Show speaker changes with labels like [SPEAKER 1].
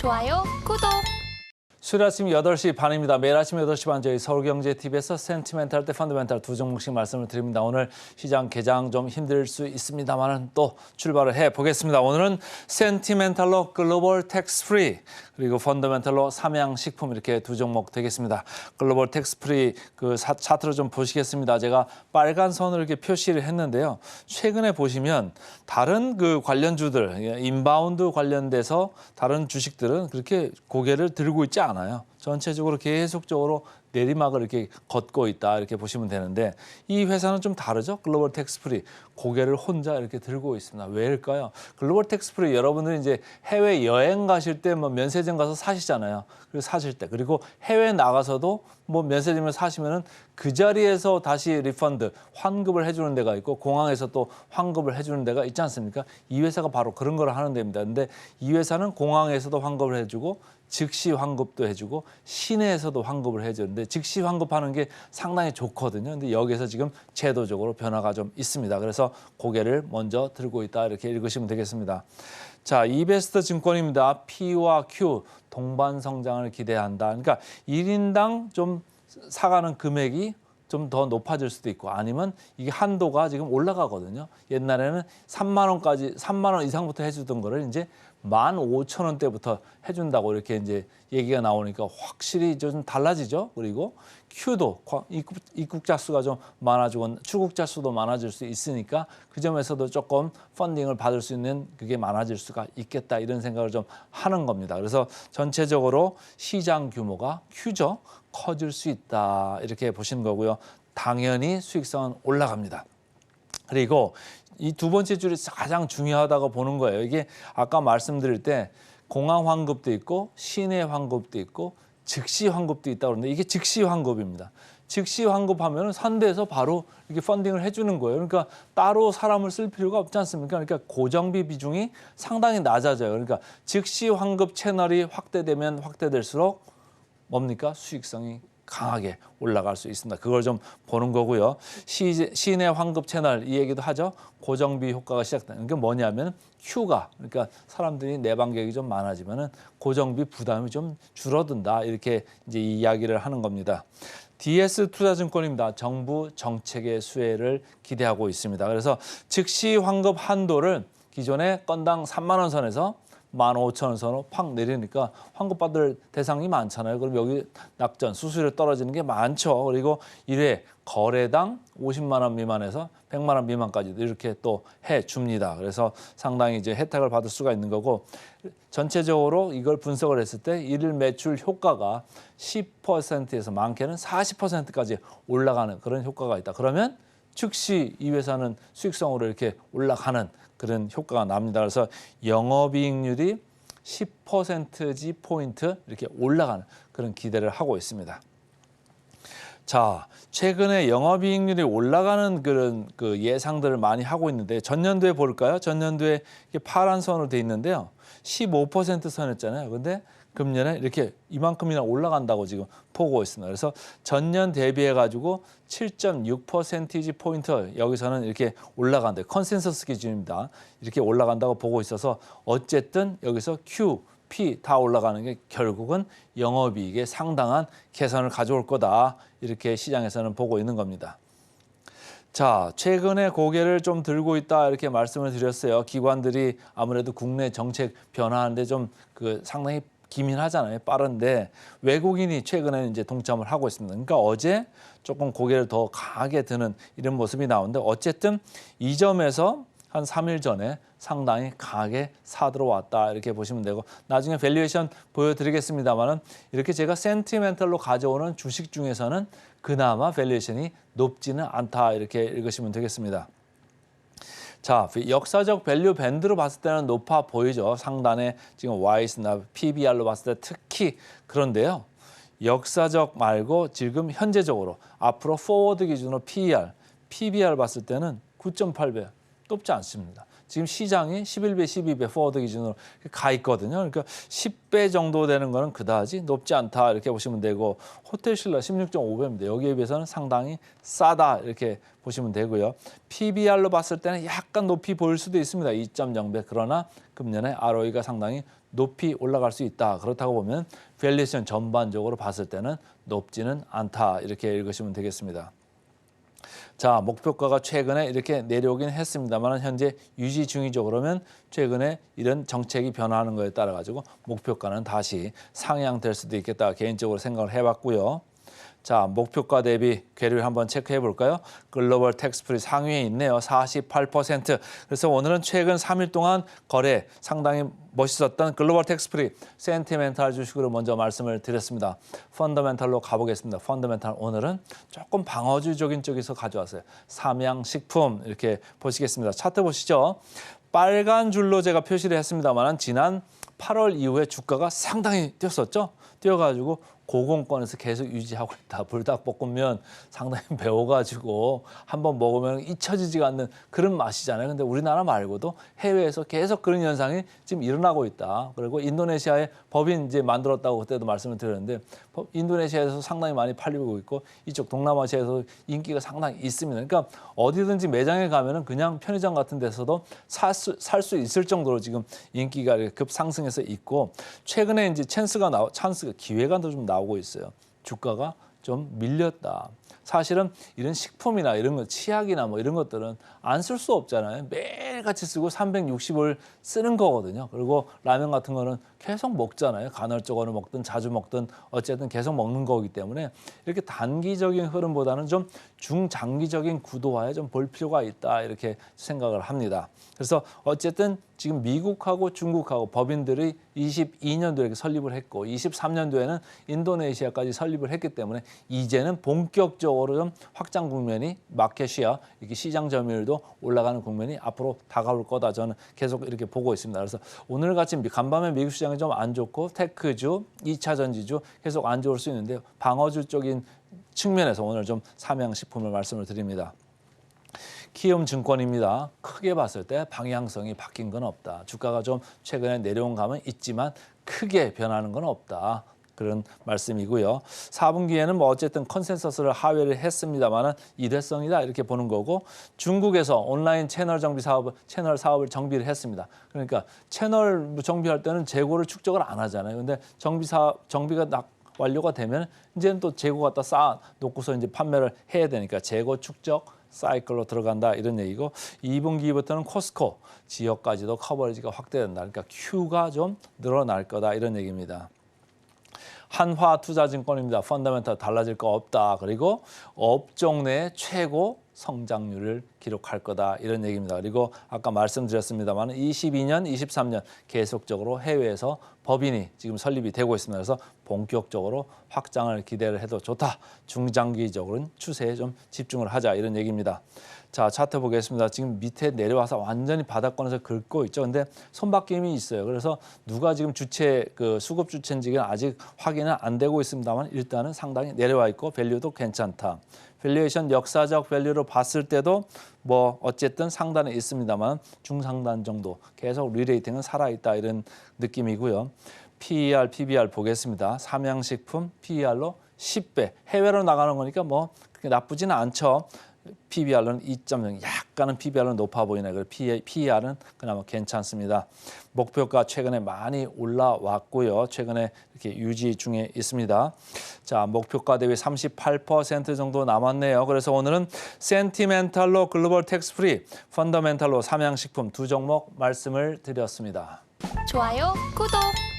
[SPEAKER 1] 좋아요, 구독.
[SPEAKER 2] 수요일 아침 8시 반입니다. 매일 아침 8시 반 저희 서울경제TV에서 센티멘탈 대 펀더멘탈 두 종목씩 말씀을 드립니다. 오늘 시장 개장 좀 힘들 수 있습니다만 또 출발을 해보겠습니다. 오늘은 센티멘탈로 글로벌 텍스 프리 그리고 펀더멘탈로 삼양식품 이렇게 두 종목 되겠습니다. 글로벌 텍스 프리 그 차트를 좀 보시겠습니다. 제가 빨간 선을 이렇게 표시를 했는데요. 최근에 보시면 다른 그 관련주들 인바운드 관련돼서 다른 주식들은 그렇게 고개를 들고 있지 않아요. 전체적으로 계속적으로 내리막을 이렇게 걷고 있다 이렇게 보시면 되는데 이 회사는 좀 다르죠. 글로벌 텍스 프리 고개를 혼자 이렇게 들고 있습니다. 왜일까요? 글로벌 텍스 프리 여러분들이 이제 해외 여행 가실 때 뭐 면세점 가서 사시잖아요. 그리고 사실 때 그리고 해외 나가서도 뭐 면세점을 사시면은 그 자리에서 다시 리펀드 환급을 해주는 데가 있고 공항에서 또 환급을 해주는 데가 있지 않습니까? 이 회사가 바로 그런 걸 하는 데입니다. 근데 이 회사는 공항에서도 환급을 해주고 즉시 환급도 해주고 시내에서도 환급을 해주는데 즉시 환급하는 게 상당히 좋거든요. 근데 여기서 지금 제도적으로 변화가 좀 있습니다. 그래서 고개를 먼저 들고 있다 이렇게 읽으시면 되겠습니다. 자, 이베스트 증권입니다. P와 Q 동반 성장을 기대한다. 그러니까 1인당 좀 사가는 금액이 좀 더 높아질 수도 있고 아니면 이게 한도가 지금 올라가거든요. 옛날에는 3만 원까지 3만 원 이상부터 해주던 거를 이제 15,000원대부터 해준다고 이렇게 이제 얘기가 나오니까 확실히 좀 달라지죠. 그리고 Q도 입국자 수가 좀 많아지고 출국자 수도 많아질 수 있으니까 그 점에서도 조금 펀딩을 받을 수 있는 그게 많아질 수가 있겠다 이런 생각을 좀 하는 겁니다. 그래서 전체적으로 시장 규모가 Q죠. 커질 수 있다 이렇게 보시는 거고요. 당연히 수익성은 올라갑니다. 그리고 이 두 번째 줄이 가장 중요하다고 보는 거예요. 이게 아까 말씀드릴 때 공항 환급도 있고 시내 환급도 있고 즉시 환급도 있다고 그러는데 이게 즉시 환급입니다. 즉시 환급하면 산대에서 바로 이렇게 펀딩을 해주는 거예요. 그러니까 따로 사람을 쓸 필요가 없지 않습니까? 그러니까 고정비 비중이 상당히 낮아져요. 그러니까 즉시 환급 채널이 확대되면 확대될수록 뭡니까? 수익성이 강하게 올라갈 수 있습니다. 그걸 좀 보는 거고요. 시내 환급 채널 이 얘기도 하죠. 고정비 효과가 시작되는 게 뭐냐면 Q가 그러니까 사람들이 내방객이 좀 많아지면은 고정비 부담이 좀 줄어든다. 이렇게 이제 이야기를 하는 겁니다. DS 투자증권입니다. 정부 정책의 수혜를 기대하고 있습니다. 그래서 즉시 환급 한도를 기존에 건당 3만 원 선에서 15,000원 선으로 팍 내리니까 환급받을 대상이 많잖아요. 그럼 여기 낙전, 수수료 떨어지는 게 많죠. 그리고 1회 거래당 50만 원 미만에서 100만 원 미만까지도 이렇게 또 해줍니다. 그래서 상당히 이제 혜택을 받을 수가 있는 거고 전체적으로 이걸 분석을 했을 때 일일 매출 효과가 10%에서 많게는 40%까지 올라가는 그런 효과가 있다. 그러면 즉시 이 회사는 수익성으로 이렇게 올라가는 그런 효과가 납니다. 그래서 영업이익률이 10%지 포인트 이렇게 올라가는 그런 기대를 하고 있습니다. 자, 최근에 영업이익률이 올라가는 그런 그 예상들을 많이 하고 있는데 전년도에 볼까요? 전년도에 이게 파란 선으로 돼 있는데요. 15% 선이었잖아요. 근데 금년에 이렇게 이만큼이나 올라간다고 지금 보고 있습니다. 그래서 전년 대비해 가지고 7.6%지 포인트 여기서는 이렇게 올라간다. 컨센서스 기준입니다. 이렇게 올라간다고 보고 있어서 어쨌든 여기서 Q, P 다 올라가는 게 결국은 영업이익에 상당한 개선을 가져올 거다. 이렇게 시장에서는 보고 있는 겁니다. 자, 최근에 고개를 좀 들고 있다 이렇게 말씀을 드렸어요. 기관들이 아무래도 국내 정책 변화하는데 좀 그 상당히 기민하잖아요. 빠른데 외국인이 최근에 이제 동참을 하고 있습니다. 그러니까 어제 조금 고개를 더 강하게 드는 이런 모습이 나오는데 어쨌든 이 점에서 한 3일 전에 상당히 강하게 사들어왔다 이렇게 보시면 되고 나중에 밸류에이션 보여드리겠습니다만은 이렇게 제가 센티멘털로 가져오는 주식 중에서는 그나마 밸류에이션이 높지는 않다 이렇게 읽으시면 되겠습니다. 자, 역사적 밸류 밴드로 봤을 때는 높아 보이죠. 상단에 지금 Y스나 PBR로 봤을 때 특히 그런데요. 역사적 말고 지금 현재적으로 앞으로 포워드 기준으로 PER, PBR 봤을 때는 9.8배 높지 않습니다. 지금 시장이 11배, 12배 포워드 기준으로 가 있거든요. 그러니까 10배 정도 되는 거는 그다지 높지 않다 이렇게 보시면 되고 호텔신라 16.5배입니다. 여기에 비해서는 상당히 싸다 이렇게 보시면 되고요. PBR로 봤을 때는 약간 높이 보일 수도 있습니다. 2.0배. 그러나 금년에 ROE가 상당히 높이 올라갈 수 있다. 그렇다고 보면 밸류에이션 전반적으로 봤을 때는 높지는 않다. 이렇게 읽으시면 되겠습니다. 자, 목표가가 최근에 이렇게 내려오긴 했습니다만 현재 유지 중이죠. 그러면 최근에 이런 정책이 변화하는 거에 따라 가지고 목표가는 다시 상향될 수도 있겠다. 개인적으로 생각을 해봤고요. 자, 목표가 대비 괴리를 한번 체크해 볼까요? 글로벌 텍스프리 상위에 있네요. 48%. 그래서 오늘은 최근 3일 동안 거래 상당히 멋있었던 글로벌 텍스프리 센티멘탈 주식으로 먼저 말씀을 드렸습니다. 펀더멘탈로 가보겠습니다. 펀더멘탈 오늘은 조금 방어주의적인 쪽에서 가져왔어요. 삼양식품 이렇게 보시겠습니다. 차트 보시죠. 빨간 줄로 제가 표시를 했습니다만 지난 8월 이후에 주가가 상당히 뛰었었죠. 뛰어가지고 고공권에서 계속 유지하고 있다. 불닭볶음면 상당히 매워가지고 한번 먹으면 잊혀지지가 않는 그런 맛이잖아요. 근데 우리나라 말고도 해외에서 계속 그런 현상이 지금 일어나고 있다. 그리고 인도네시아에 법인 이제 만들었다고 그때도 말씀을 드렸는데 인도네시아에서 상당히 많이 팔리고 있고 이쪽 동남아시아에서 인기가 상당히 있습니다. 그러니까 어디든지 매장에 가면은 그냥 편의점 같은 데서도 살 수 있을 정도로 지금 인기가 급상승해서 있고 최근에 이제 찬스가 기회가 좀 나오고 있어요. 주가가 좀 밀렸다. 사실은 이런 식품이나 이런 거 치약이나 뭐 이런 것들은 안 쓸 수 없잖아요. 매일같이 쓰고 360을 쓰는 거거든요. 그리고 라면 같은 거는 계속 먹잖아요. 간헐적으로 먹든 자주 먹든 어쨌든 계속 먹는 거기 때문에 이렇게 단기적인 흐름보다는 좀 중장기적인 구도화에 좀 볼 필요가 있다. 이렇게 생각을 합니다. 그래서 어쨌든 지금 미국하고 중국하고 법인들이 22년도에 이렇게 설립을 했고 23년도에는 인도네시아까지 설립을 했기 때문에 이제는 본격적으로 좀 확장 국면이 마켓시아 이렇게 시장 점유율도 올라가는 국면이 앞으로 다가올 거다 저는 계속 이렇게 보고 있습니다. 그래서 오늘 같이 간밤에 미국 시장이 좀 안 좋고 테크주, 2차 전지주 계속 안 좋을 수 있는데 방어주 쪽인 측면에서 오늘 좀 삼양식품을 말씀을 드립니다. 키움증권입니다. 크게 봤을 때 방향성이 바뀐 건 없다. 주가가 좀 최근에 내려온 감은 있지만 크게 변하는 건 없다. 그런 말씀이고요. 4분기에는 뭐 어쨌든 컨센서스를 하회를 했습니다만은 일회성이다 이렇게 보는 거고 중국에서 온라인 채널 사업을 정비를 했습니다. 그러니까 채널 정비할 때는 재고를 축적을 안 하잖아요. 근데 정비가 완료가 되면 이제는 또 재고 갖다 쌓아 놓고서 이제 판매를 해야 되니까 재고 축적 사이클로 들어간다 이런 얘기고 2분기부터는 코스코 지역까지도 커버리지가 확대된다. 그러니까 Q가 좀 늘어날 거다 이런 얘기입니다. 한화투자증권입니다. 펀더멘탈 달라질 거 없다. 그리고 업종 내 최고 성장률을 기록할 거다 이런 얘기입니다. 그리고 아까 말씀드렸습니다만 22년, 23년 계속적으로 해외에서 법인이 지금 설립이 되고 있습니다. 그래서 본격적으로 확장을 기대를 해도 좋다. 중장기적으로는 추세에 좀 집중을 하자 이런 얘기입니다. 자, 차트 보겠습니다. 지금 밑에 내려와서 완전히 바닥권에서 긁고 있죠. 근데 손바뀜이 있어요. 그래서 누가 지금 수급 주체인지가 아직 확인은 안 되고 있습니다만 일단은 상당히 내려와 있고 밸류도 괜찮다. 밸류에이션 역사적 밸류로 봤을 때도 뭐 어쨌든 상단에 있습니다만 중상단 정도 계속 리레이팅은 살아있다 이런 느낌이고요. PER, PBR 보겠습니다. 삼양식품 PER로 10배. 해외로 나가는 거니까 뭐 그렇게 나쁘지는 않죠. PBR은 2.0, 약간은 PBR은 높아 보이네. 그리고 PER은 그나마 괜찮습니다. 목표가 최근에 많이 올라왔고요. 최근에 이렇게 유지 중에 있습니다. 자, 목표가 대비 38% 정도 남았네요. 그래서 오늘은 센티멘탈로 글로벌 텍스프리, 펀더멘탈로 삼양식품 두 종목 말씀을 드렸습니다.
[SPEAKER 1] 좋아요, 구독!